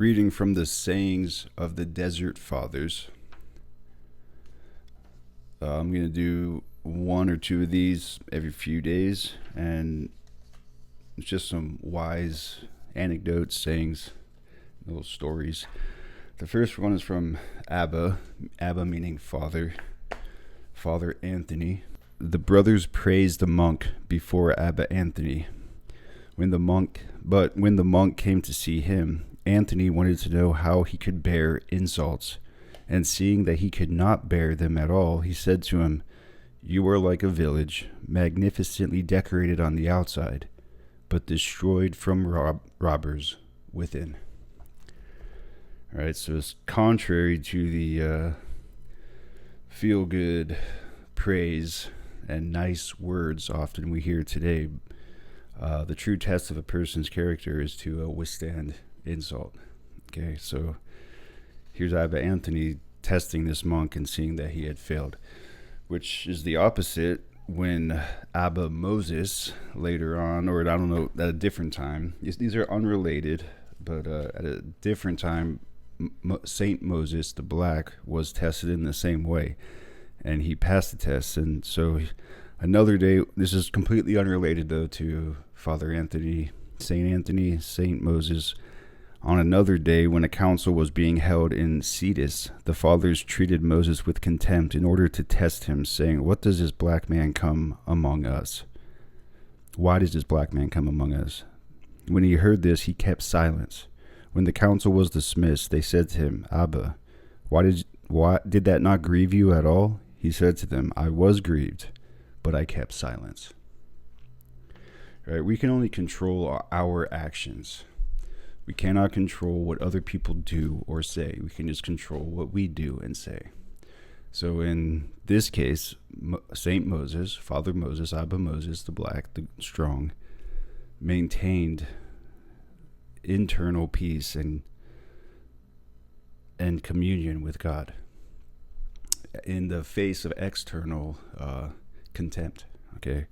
Reading from the Sayings of the Desert Fathers. I'm going to do one or two of these every few days, and it's just some wise anecdotes, sayings, little stories. The first one is from Abba meaning Father Anthony. The brothers praised the monk before Abba Anthony. When the monk came to see him, Anthony wanted to know how he could bear insults, and seeing that he could not bear them at all, he said to him, "You are like a village, magnificently decorated on the outside, but destroyed from robbers within." All right, so it's contrary to the feel-good praise and nice words often we hear today. The true test of a person's character is to withstand insult. Okay, so here's Abba Anthony testing this monk and seeing that he had failed, which is the opposite when Abba Moses later on, or I don't know, at a different time, these are unrelated, but at a different time, Saint Moses the Black was tested in the same way, and he passed the test. And so another day, this is completely unrelated though to Father Anthony, Saint Moses. On another day, when a council was being held in Scetis, the fathers treated Moses with contempt in order to test him, saying, "What does this black man come among us? Why does this black man come among us?" When he heard this, he kept silence. When the council was dismissed, they said to him, "Abba, why did that not grieve you at all?" He said to them, "I was grieved, but I kept silence." Right? We can only control our actions. We cannot control what other people do or say. We can just control what we do and say. So in this case, Saint Moses, Father Moses, Abba Moses, the Black, the Strong, maintained internal peace and communion with God in the face of external contempt. Okay,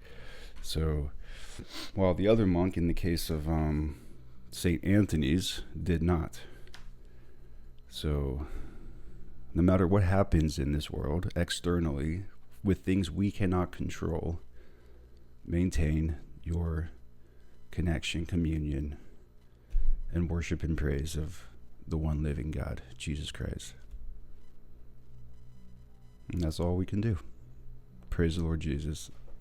so while the other monk, in the case of St. Anthony's, did not. So no matter what happens in this world externally with things we cannot control, maintain your connection, communion, and worship and praise of the one living God, Jesus Christ. And that's all we can do. Praise the Lord Jesus.